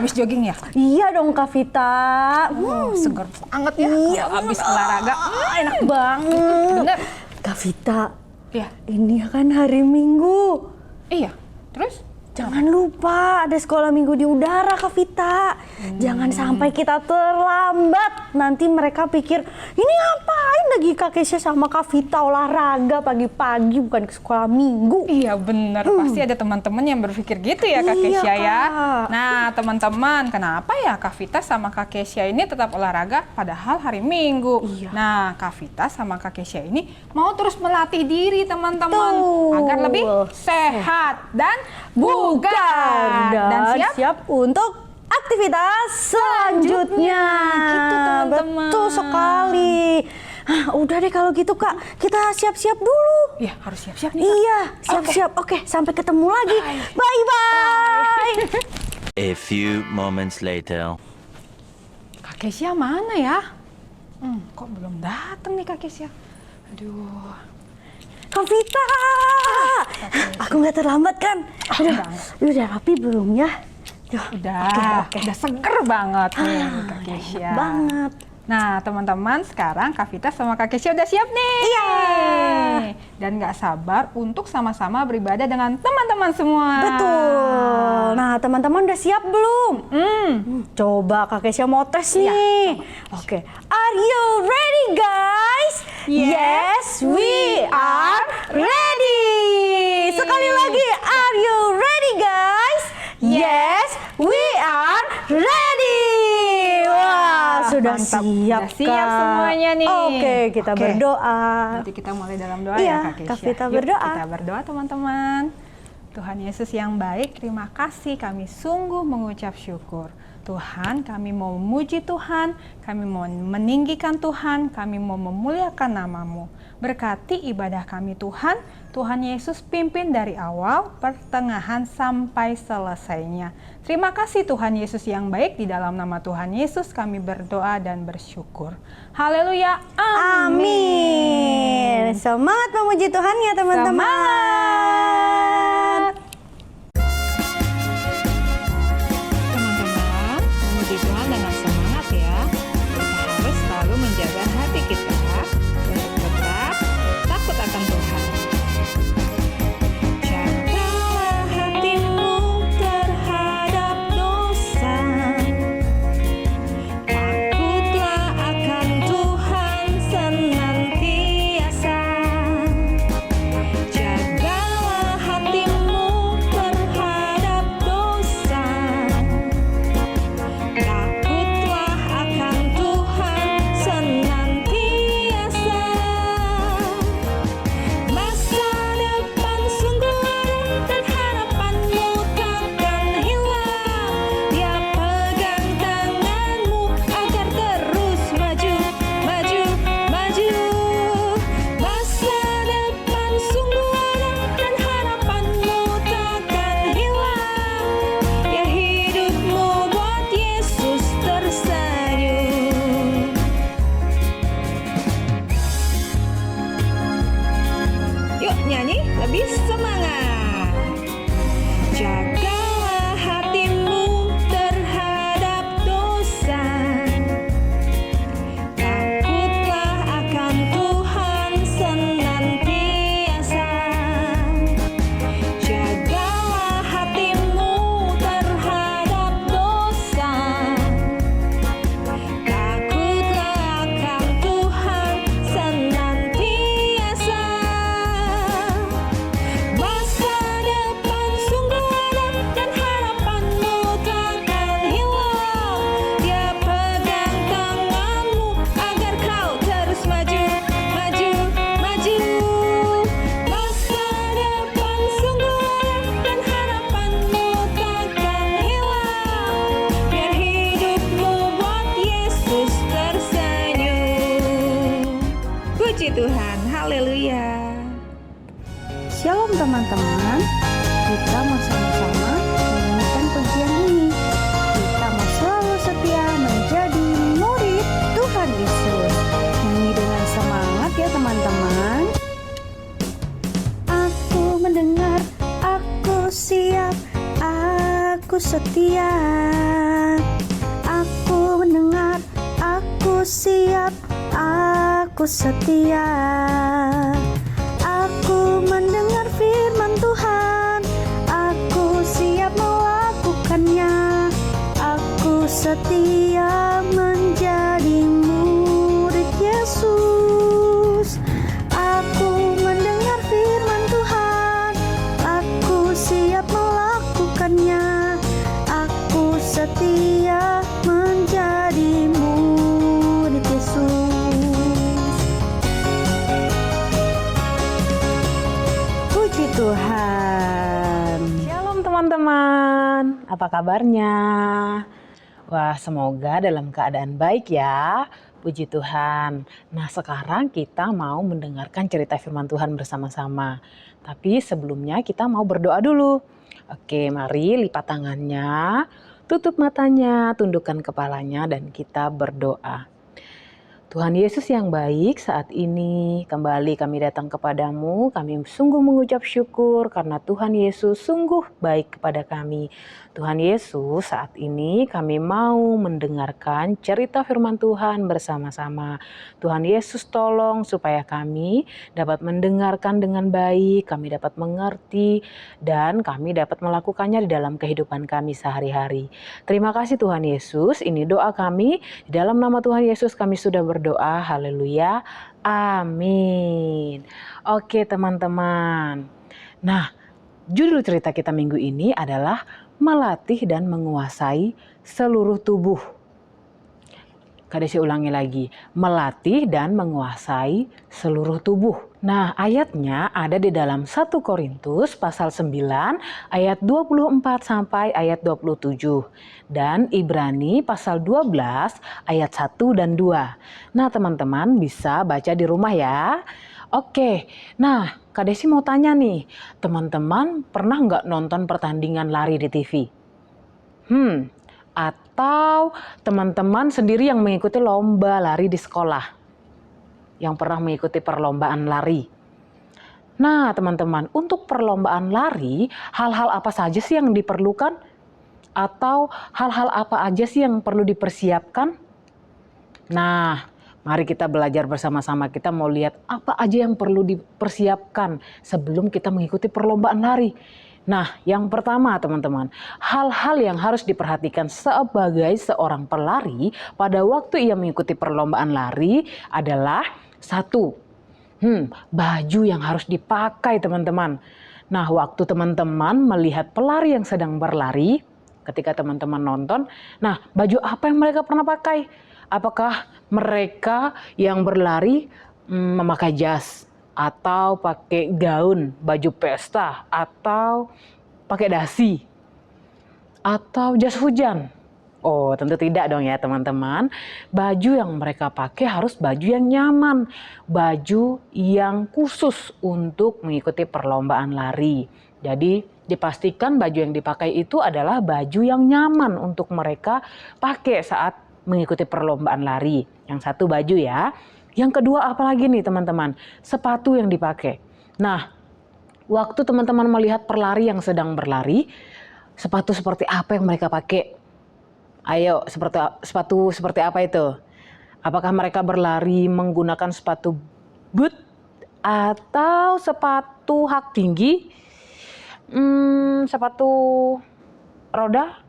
habis jogging ya? Iya dong Kak Vita. Seger banget ya. Iya, Habis olahraga. Enak banget. Bener. Kak Vita, Iya. ini kan hari Minggu. Iya. Terus? Jangan lupa ada sekolah minggu di udara Kak Vita. Jangan sampai kita terlambat. Nanti mereka pikir, ini ngapain lagi Kak Kesha sama Kak Vita olahraga pagi-pagi bukan ke sekolah minggu. Iya bener, pasti ada teman-teman yang berpikir gitu ya Kak Iya, Kesha ya. Kak. Nah teman-teman, kenapa ya Kak Vita sama Kak Kesha ini tetap olahraga padahal hari Minggu? Iya. Nah Kak Vita sama Kak Kesha ini mau terus melatih diri teman-teman Tuh. agar lebih sehat dan bugar. Dan siap? siap untuk aktivitas selanjutnya. Gitu, teman-teman. Betul sekali. Udah deh kalau gitu Kak, kita siap-siap dulu. Iya harus siap-siap nih Kak. Iya, siap-siap. Oke, sampai ketemu lagi. Bye-bye. A few moments later. Kak Kesha mana ya? Kok belum datang nih Kak Kesha? Aduh. Kak Vita, aku nggak terlambat kan? Aduh, lu udah rapi belum ya? Duh, Udah, oke. udah seger banget nih Kak Kesha. Banget. Nah teman-teman, sekarang Kak Vita sama Kak Kesha udah siap nih. Iya. Dan nggak sabar untuk sama-sama beribadah dengan teman-teman semua. Betul. Nah, teman-teman udah siap belum? Coba Kak Kesha mau tes nih. Oke. Are you ready, guys? Yes, we are ready. Sekali lagi, are you ready, guys? Yes, we are ready. Wah, sudah mantap. siap, Udah siap Kak. semuanya nih. Oke, kita Oke. berdoa. Nanti kita mulai dalam doa Iya, ya Kak Kesha. Kak Vita Yuk, berdoa. kita berdoa teman-teman. Tuhan Yesus yang baik, terima kasih kami sungguh mengucap syukur. Tuhan, kami mau memuji Tuhan, kami mau meninggikan Tuhan, kami mau memuliakan nama-Mu. Berkati ibadah kami Tuhan, Tuhan Yesus pimpin dari awal, pertengahan sampai selesainya. Terima kasih Tuhan Yesus yang baik, di dalam nama Tuhan Yesus kami berdoa dan bersyukur. Haleluya, Amin. Semangat memuji Tuhan ya teman-teman. Semangat. Teman-teman, memuji Tuhan dengan semangat ya. Kita harus selalu menjaga hati kita untuk tetap takut akan Tuhan. Jagalah hatimu terhadap dosa. Takutlah akan Tuhan senantiasa. Jagalah hatimu terhadap dosa. Takutlah akan Tuhan senantiasa. Masa depan sungguh ada dan harapanmu takkan hilang. Dia pegang tanganmu agar terus maju, maju, maju. Masa depan sungguh ada dan harapanmu takkan hilang. Ya hidupmu buat Yesus tersenyum. Yuk nyanyi lebih semangat. Jagalah hatimu terhadap dosa. Takutlah akan Tuhan senantiasa. Jagalah hatimu terhadap dosa. Takutlah akan Tuhan senantiasa. Masa depan sungguh ada dan harapanmu takkan hilang. Dia pegang tanganmu agar kau terus maju, maju, maju. Masa depan sungguh ada dan harapanmu takkan hilang. Biar hidupmu buat Yesus tersenyum. Puji Tuhan, haleluya. Shalom teman-teman. Kita mau sama-sama menyanyikan pujian ini. Kita mau selalu setia menjadi murid Tuhan Yesus. Nyanyi dengan semangat ya teman-teman. Aku mendengar, aku siap, aku setia. aku setia. Aku mendengar firman Tuhan, aku siap melakukannya. Aku setia menjadi murid Yesus. Aku mendengar firman Tuhan, aku siap melakukannya. Aku setia menjadi murid Yesus. Puji Tuhan. Shalom teman-teman, apa kabarnya? Wah, semoga dalam keadaan baik ya. Puji Tuhan. Nah, sekarang kita mau mendengarkan cerita firman Tuhan bersama-sama. Tapi sebelumnya kita mau berdoa dulu. Oke, mari lipat tangannya, tutup matanya, tundukkan kepalanya, dan kita berdoa. Tuhan Yesus yang baik, saat ini kembali kami datang kepadamu. Kami sungguh mengucap syukur karena Tuhan Yesus sungguh baik kepada kami. Tuhan Yesus, saat ini kami mau mendengarkan cerita firman Tuhan bersama-sama. Tuhan Yesus, tolong supaya kami dapat mendengarkan dengan baik, kami dapat mengerti, dan kami dapat melakukannya di dalam kehidupan kami sehari-hari. Terima kasih Tuhan Yesus, ini doa kami. Di dalam nama Tuhan Yesus kami sudah berdoa, haleluya, amin. Oke teman-teman, nah judul cerita kita minggu ini adalah melatih dan menguasai seluruh tubuh. Kadesi ulangi lagi, melatih dan menguasai seluruh tubuh. Nah, ayatnya ada di dalam 1 Korintus pasal 9 ayat 24 sampai ayat 27 dan Ibrani pasal 12 ayat 1 dan 2. Nah, teman-teman bisa baca di rumah ya. Oke, nah Kak Desi mau tanya nih, teman-teman pernah nggak nonton pertandingan lari di TV? Atau teman-teman sendiri yang mengikuti lomba lari di sekolah, yang pernah mengikuti perlombaan lari. Nah teman-teman, untuk perlombaan lari, hal-hal apa saja sih yang diperlukan? Atau hal-hal apa aja sih yang perlu dipersiapkan? Nah, mari kita belajar bersama-sama. Kita mau lihat apa aja yang perlu dipersiapkan sebelum kita mengikuti perlombaan lari. Nah, yang pertama teman-teman, hal-hal yang harus diperhatikan sebagai seorang pelari pada waktu ia mengikuti perlombaan lari adalah 1. Baju yang harus dipakai teman-teman. Nah, waktu teman-teman melihat pelari yang sedang berlari, ketika teman-teman nonton, nah baju apa yang mereka pernah pakai? Apakah mereka yang berlari memakai jas? Atau pakai gaun, baju pesta, atau pakai dasi, atau jas hujan? Oh, tentu tidak dong ya teman-teman. Baju yang mereka pakai harus baju yang nyaman, baju yang khusus untuk mengikuti perlombaan lari. Jadi dipastikan baju yang dipakai itu adalah baju yang nyaman untuk mereka pakai saat mengikuti perlombaan lari. Yang satu baju ya. Yang kedua apalagi nih teman-teman, sepatu yang dipakai. Nah, waktu teman-teman melihat pelari yang sedang berlari, sepatu seperti apa yang mereka pakai? Ayo, sepatu seperti apa itu? Apakah mereka berlari menggunakan sepatu boot atau sepatu hak tinggi? Sepatu roda?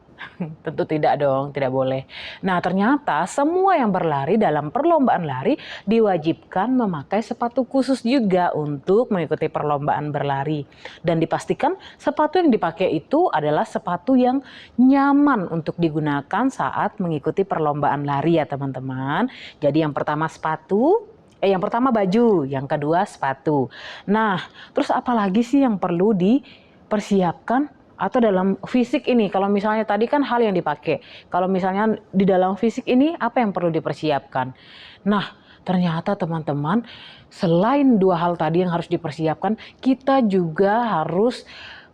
Tentu tidak dong, tidak boleh. Nah, ternyata semua yang berlari dalam perlombaan lari diwajibkan memakai sepatu khusus juga untuk mengikuti perlombaan berlari. Dan dipastikan sepatu yang dipakai itu adalah sepatu yang nyaman untuk digunakan saat mengikuti perlombaan lari ya teman-teman. Jadi yang pertama yang pertama baju, yang kedua sepatu. Nah, terus apa lagi sih yang perlu dipersiapkan? Atau dalam fisik ini, kalau misalnya tadi kan hal yang dipakai. Kalau misalnya di dalam fisik ini, apa yang perlu dipersiapkan? Nah, ternyata teman-teman, selain dua hal tadi yang harus dipersiapkan, kita juga harus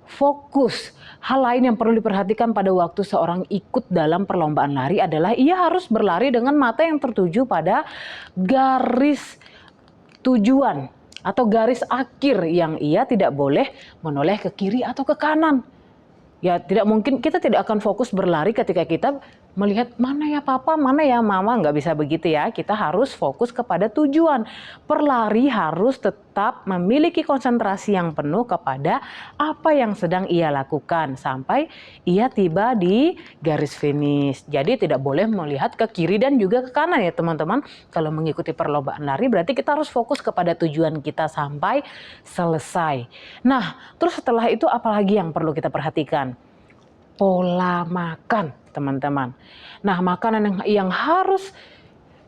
fokus. Hal lain yang perlu diperhatikan pada waktu seorang ikut dalam perlombaan lari adalah ia harus berlari dengan mata yang tertuju pada garis tujuan atau garis akhir yang ia tidak boleh menoleh ke kiri atau ke kanan. Ya tidak mungkin, kita tidak akan fokus berlari ketika kita melihat mana ya papa, mana ya mama, nggak bisa begitu ya. Kita harus fokus kepada tujuan. Perlari harus tetap memiliki konsentrasi yang penuh kepada apa yang sedang ia lakukan sampai ia tiba di garis finish. Jadi tidak boleh melihat ke kiri dan juga ke kanan ya teman-teman. Kalau mengikuti perlombaan lari berarti kita harus fokus kepada tujuan kita sampai selesai. Nah, terus setelah itu apalagi yang perlu kita perhatikan? Pola makan, teman-teman. Nah, makanan yang harus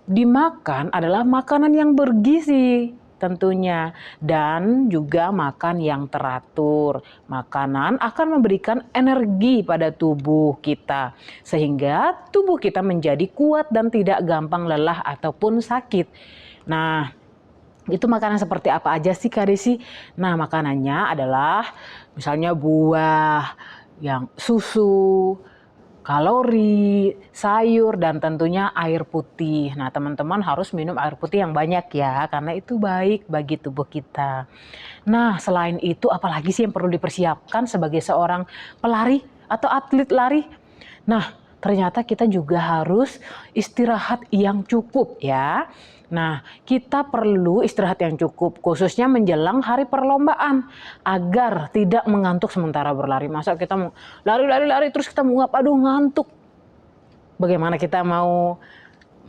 dimakan adalah makanan yang bergizi tentunya dan juga makan yang teratur. Makanan akan memberikan energi pada tubuh kita sehingga tubuh kita menjadi kuat dan tidak gampang lelah ataupun sakit. Nah, itu makanan seperti apa aja sih Kak Desi? Nah, makanannya adalah misalnya buah, yang susu, kalori, sayur, dan tentunya air putih. Nah, teman-teman harus minum air putih yang banyak ya, karena itu baik bagi tubuh kita. Nah, selain itu apalagi sih yang perlu dipersiapkan sebagai seorang pelari atau atlet lari? Nah, ternyata kita juga harus istirahat yang cukup ya. Nah, kita perlu istirahat yang cukup, khususnya menjelang hari perlombaan, agar tidak mengantuk sementara berlari. Masa kita mau lari terus kita menguap, aduh ngantuk. Bagaimana kita mau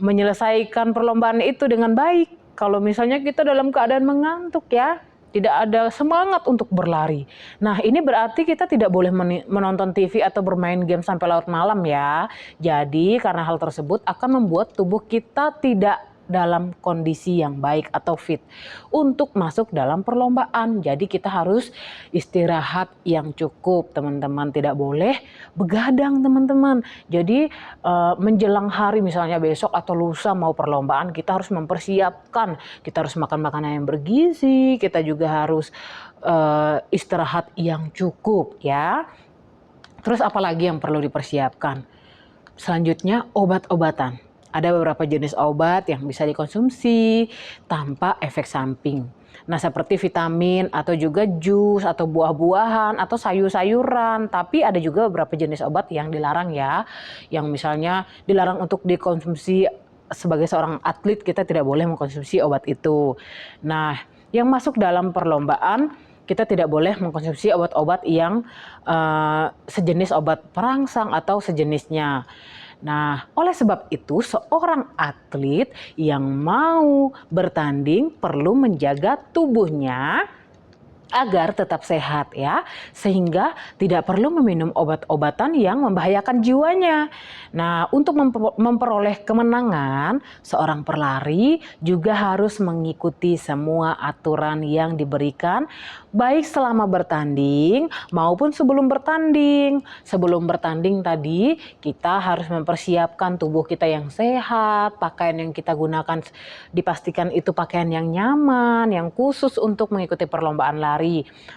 menyelesaikan perlombaan itu dengan baik? Kalau misalnya kita dalam keadaan mengantuk ya, tidak ada semangat untuk berlari. Nah, ini berarti kita tidak boleh menonton TV atau bermain game sampai larut malam ya. Jadi, karena hal tersebut akan membuat tubuh kita tidak dalam kondisi yang baik atau fit untuk masuk dalam perlombaan. Jadi kita harus istirahat yang cukup teman-teman, tidak boleh begadang teman-teman. Jadi menjelang hari misalnya besok atau lusa mau perlombaan, kita harus mempersiapkan, kita harus makan makanan yang bergizi, kita juga harus istirahat yang cukup ya. Terus apalagi yang perlu dipersiapkan? Selanjutnya obat-obatan. Ada beberapa jenis obat yang bisa dikonsumsi tanpa efek samping. Nah, seperti vitamin atau juga jus atau buah-buahan atau sayur-sayuran. Tapi ada juga beberapa jenis obat yang dilarang ya. Yang misalnya dilarang untuk dikonsumsi sebagai seorang atlet, kita tidak boleh mengkonsumsi obat itu. Nah, yang masuk dalam perlombaan, kita tidak boleh mengkonsumsi obat-obat yang sejenis obat perangsang atau sejenisnya. Nah, oleh sebab itu seorang atlet yang mau bertanding perlu menjaga tubuhnya agar tetap sehat ya, sehingga tidak perlu meminum obat-obatan yang membahayakan jiwanya. Nah, untuk memperoleh kemenangan, seorang pelari juga harus mengikuti semua aturan yang diberikan, baik selama bertanding maupun sebelum bertanding. Sebelum bertanding tadi, kita harus mempersiapkan tubuh kita yang sehat, pakaian yang kita gunakan dipastikan itu pakaian yang nyaman, yang khusus untuk mengikuti perlombaan lari.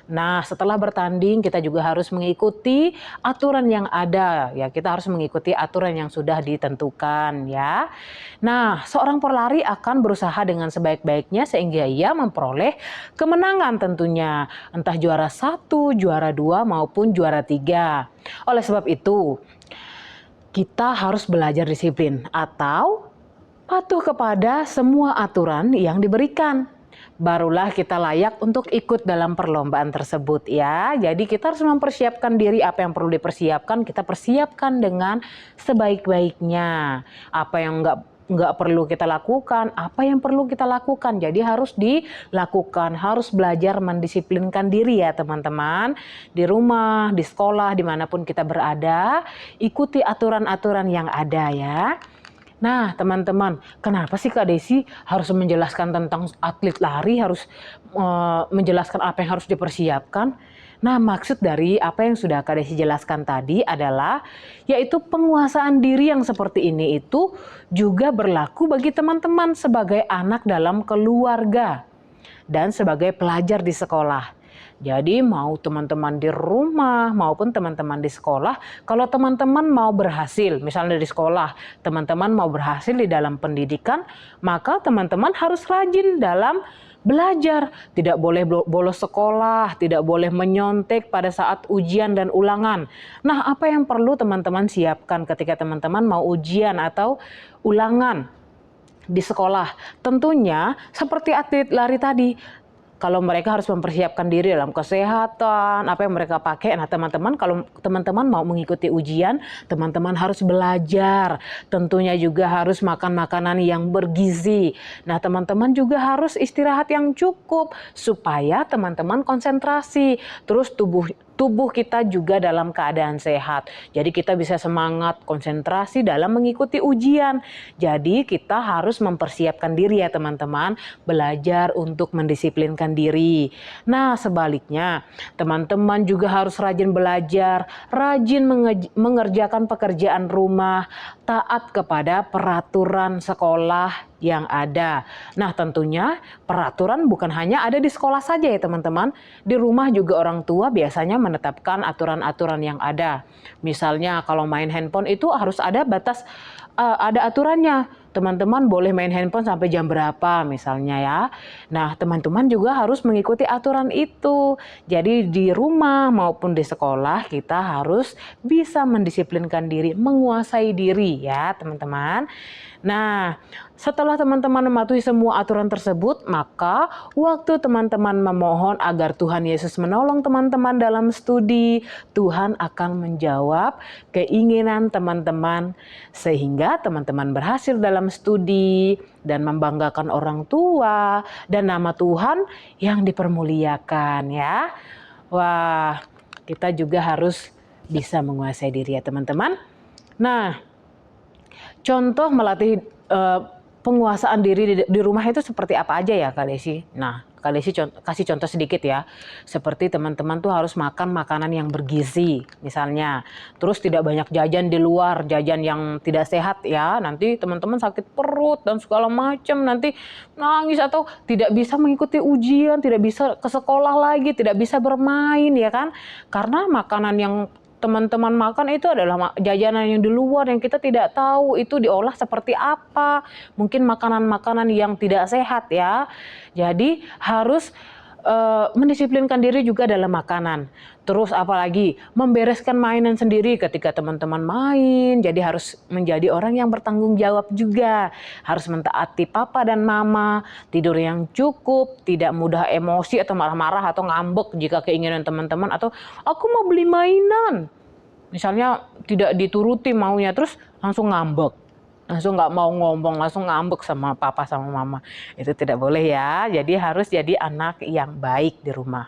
Nah, setelah bertanding kita juga harus mengikuti aturan yang ada ya. Kita harus mengikuti aturan yang sudah ditentukan ya. Nah, seorang pelari akan berusaha dengan sebaik-baiknya sehingga ia memperoleh kemenangan tentunya, entah juara 1, juara 2 maupun juara 3. Oleh sebab itu, kita harus belajar disiplin atau patuh kepada semua aturan yang diberikan. Barulah kita layak untuk ikut dalam perlombaan tersebut ya. Jadi kita harus mempersiapkan diri, apa yang perlu dipersiapkan, kita persiapkan dengan sebaik-baiknya. Apa yang nggak perlu kita lakukan, apa yang perlu kita lakukan. Jadi harus dilakukan, harus belajar mendisiplinkan diri ya teman-teman. Di rumah, di sekolah, dimanapun kita berada, ikuti aturan-aturan yang ada ya. Nah teman-teman, kenapa sih Kak Desi harus menjelaskan tentang atlet lari, harus menjelaskan apa yang harus dipersiapkan? Nah, maksud dari apa yang sudah Kak Desi jelaskan tadi adalah yaitu penguasaan diri yang seperti ini itu juga berlaku bagi teman-teman sebagai anak dalam keluarga dan sebagai pelajar di sekolah. Jadi mau teman-teman di rumah maupun teman-teman di sekolah, kalau teman-teman mau berhasil, misalnya di sekolah, teman-teman mau berhasil di dalam pendidikan, maka teman-teman harus rajin dalam belajar, tidak boleh bolos sekolah, tidak boleh menyontek pada saat ujian dan ulangan. Nah, apa yang perlu teman-teman siapkan ketika teman-teman mau ujian atau ulangan di sekolah? Tentunya seperti atlet lari tadi, kalau mereka harus mempersiapkan diri dalam kesehatan, apa yang mereka pakai. Nah, teman-teman, kalau teman-teman mau mengikuti ujian, teman-teman harus belajar. Tentunya juga harus makan makanan yang bergizi. Nah, teman-teman juga harus istirahat yang cukup supaya teman-teman konsentrasi. Terus tubuh kita juga dalam keadaan sehat. Jadi kita bisa semangat, konsentrasi dalam mengikuti ujian. Jadi kita harus mempersiapkan diri ya teman-teman, belajar untuk mendisiplinkan diri. Nah, sebaliknya, teman-teman juga harus rajin belajar, rajin mengerjakan pekerjaan rumah, taat kepada peraturan sekolah yang ada. Nah, tentunya peraturan bukan hanya ada di sekolah saja ya teman-teman. Di rumah juga orang tua biasanya menetapkan aturan-aturan yang ada. Misalnya kalau main handphone itu harus ada batas, ada aturannya. Teman-teman boleh main handphone sampai jam berapa misalnya ya. Nah, teman-teman juga harus mengikuti aturan itu. Jadi di rumah maupun di sekolah kita harus bisa mendisiplinkan diri, menguasai diri ya teman-teman. Nah, setelah teman-teman mematuhi semua aturan tersebut, maka waktu teman-teman memohon agar Tuhan Yesus menolong teman-teman dalam studi, Tuhan akan menjawab keinginan teman-teman sehingga teman-teman berhasil dalam studi dan membanggakan orang tua dan nama Tuhan yang dipermuliakan ya. Wah, kita juga harus bisa menguasai diri ya teman-teman. Nah, contoh melatih penguasaan diri di rumah itu seperti apa aja ya Kak Desi? Nah, Kak Desi kasih contoh sedikit ya. Seperti teman-teman tuh harus makan makanan yang bergizi misalnya. Terus tidak banyak jajan di luar, jajan yang tidak sehat ya. Nanti teman-teman sakit perut dan segala macam, nanti nangis atau tidak bisa mengikuti ujian, tidak bisa ke sekolah lagi, tidak bisa bermain ya kan. Karena makanan yang teman-teman makan itu adalah jajanan yang di luar yang kita tidak tahu itu diolah seperti apa. Mungkin makanan-makanan yang tidak sehat ya. Jadi harus mendisiplinkan diri juga dalam makanan. Terus apalagi membereskan mainan sendiri ketika teman-teman main. Jadi harus menjadi orang yang bertanggung jawab juga. Harus mentaati papa dan mama, tidur yang cukup, tidak mudah emosi atau marah-marah atau ngambek jika keinginan teman-teman atau aku mau beli mainan. Misalnya tidak dituruti maunya terus langsung ngambek. Langsung nggak mau ngomong, langsung ngambek sama papa sama mama. Itu tidak boleh ya. Jadi harus jadi anak yang baik di rumah.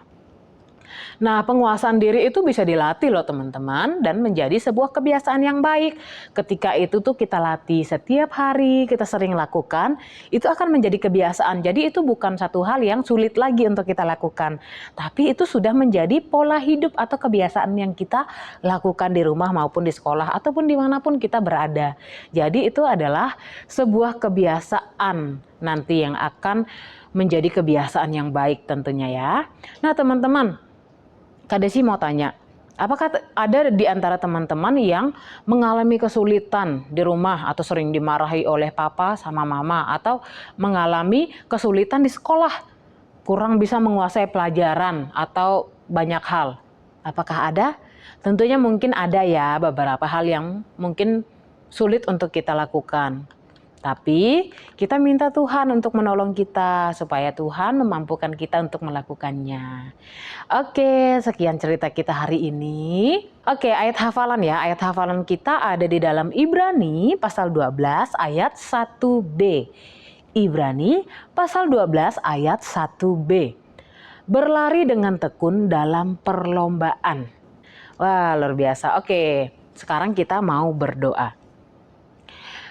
Nah, penguasaan diri itu bisa dilatih loh teman-teman dan menjadi sebuah kebiasaan yang baik. Ketika itu tuh kita latih setiap hari, kita sering lakukan, itu akan menjadi kebiasaan. Jadi itu bukan satu hal yang sulit lagi untuk kita lakukan. Tapi itu sudah menjadi pola hidup atau kebiasaan yang kita lakukan di rumah maupun di sekolah ataupun dimanapun kita berada. Jadi itu adalah sebuah kebiasaan nanti yang akan menjadi kebiasaan yang baik tentunya ya. Nah teman-teman, Kak Desi mau tanya, apakah ada di antara teman-teman yang mengalami kesulitan di rumah atau sering dimarahi oleh papa sama mama atau mengalami kesulitan di sekolah, kurang bisa menguasai pelajaran atau banyak hal? Apakah ada? Tentunya mungkin ada ya beberapa hal yang mungkin sulit untuk kita lakukan. Tapi kita minta Tuhan untuk menolong kita supaya Tuhan memampukan kita untuk melakukannya. Oke, sekian cerita kita hari ini. Oke, ayat hafalan ya. Ayat hafalan kita ada di dalam Ibrani pasal 12 ayat 1b. Ibrani pasal 12 ayat 1b. Berlari dengan tekun dalam perlombaan. Wah, luar biasa. Oke, sekarang kita mau berdoa.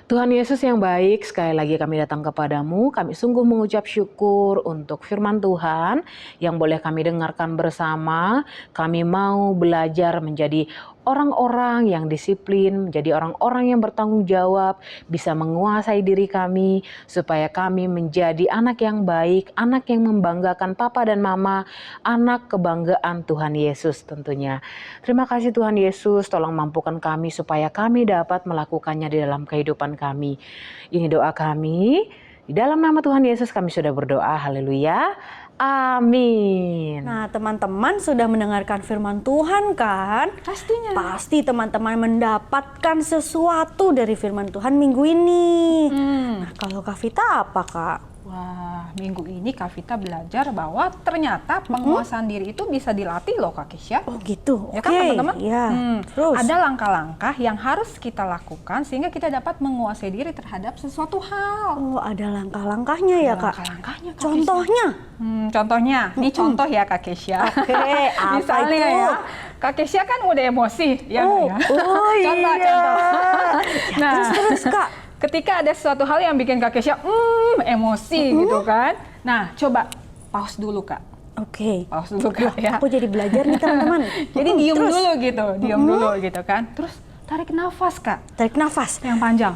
Tuhan Yesus yang baik, sekali lagi kami datang kepadamu, kami sungguh mengucap syukur untuk firman Tuhan yang boleh kami dengarkan bersama. Kami mau belajar menjadi orang-orang yang disiplin, menjadi orang-orang yang bertanggung jawab, bisa menguasai diri kami, supaya kami menjadi anak yang baik, anak yang membanggakan papa dan mama, anak kebanggaan Tuhan Yesus tentunya. Terima kasih Tuhan Yesus, tolong mampukan kami supaya kami dapat melakukannya di dalam kehidupan kami. Ini doa kami, Di dalam nama Tuhan Yesus kami sudah berdoa. Haleluya. Amin. Nah, teman-teman sudah mendengarkan firman Tuhan kan? Pastinya. Pasti teman-teman mendapatkan sesuatu dari firman Tuhan minggu ini. Nah, kalau Kak Vita apa, Kak? Wah, minggu ini Kak Vita belajar bahwa ternyata penguasaan diri itu bisa dilatih loh Kak Kesha. Oh gitu, Ya oke. kan teman-teman? Ya. Terus? Ada langkah-langkah yang harus kita lakukan sehingga kita dapat menguasai diri terhadap sesuatu hal. Oh, ada langkah-langkahnya ya, Kak? Langkah-langkahnya Kak Contohnya? Contohnya, ini contoh ya Kak Kesha. Oke, apa Misalnya itu? ya, Kak Kesha kan udah emosi, ya Oh, nggak ya? oh Contoh, iya. Nah, Terus, Kak? ketika ada suatu hal yang bikin Kak Kesha emosi gitu kan. Nah, coba pause dulu Kak. Oke. Pause dulu Kak ya. Aku jadi belajar nih, teman-teman. Jadi diem Terus? dulu gitu, diem dulu gitu kan. Terus tarik nafas Kak, Tarik nafas. yang panjang.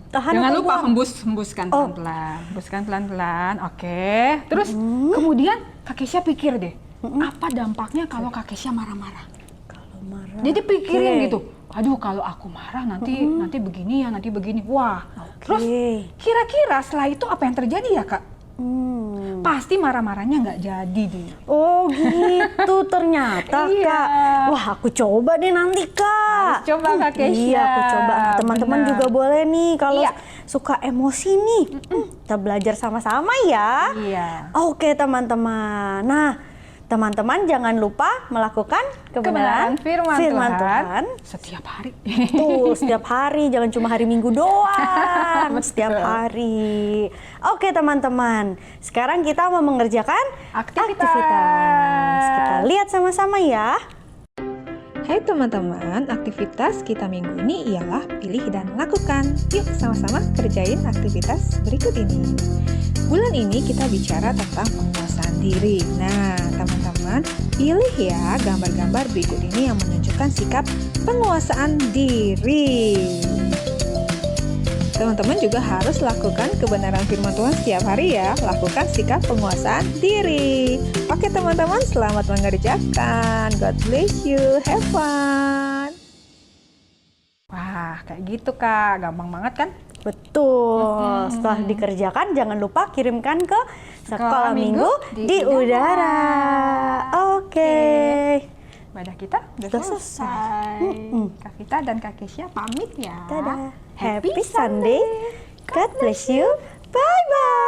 Tahan Jangan atau lupa buang? hembuskan Oh. pelan-pelan, hembuskan pelan-pelan. Oke. Terus kemudian Kak Kesha pikir deh, apa dampaknya kalau Kak Kesha marah-marah? Kalau marah. Jadi pikirin Oke. gitu. Aduh, kalau aku marah nanti begini ya, nanti begini. Wah. Terus kira-kira setelah itu apa yang terjadi ya Kak? Pasti marah-marahnya nggak jadi deh. Oh gitu ternyata Iya. Kak. Wah, aku coba deh nanti, Kak. Harus coba, Kak Kesha. Iya, aku coba. Nah, teman-teman Benar. juga boleh nih kalau Iya. suka emosi nih. Kita belajar sama-sama ya. Iya. Oke, teman-teman. Nah, teman-teman jangan lupa melakukan kebenaran firman Tuhan Tuhan. setiap hari. Tuh, setiap hari, jangan cuma hari Minggu doang, setiap hari. Oke teman-teman, sekarang kita mau mengerjakan aktivitas. Kita lihat sama-sama ya. Hai teman-teman, aktivitas kita minggu ini ialah pilih dan lakukan. Yuk sama-sama kerjain aktivitas berikut ini. Bulan ini kita bicara tentang penguasaan diri. Nah, teman-teman, pilih ya gambar-gambar berikut ini yang menunjukkan sikap penguasaan diri. Teman-teman juga harus lakukan kebenaran firman Tuhan setiap hari ya. Lakukan sikap penguasaan diri. Oke teman-teman, selamat mengerjakan. God bless you. Have fun. Wah, kayak gitu Kak. Gampang banget kan? Betul. Setelah dikerjakan, jangan lupa kirimkan ke Sekolah Sekolah Minggu Minggu di di Udara. Oke. Ibadah kita udah Udah selesai. Kak Vita dan Kak Kesha pamit ya. Dadah. Happy Sunday. God bless you. Bye-bye.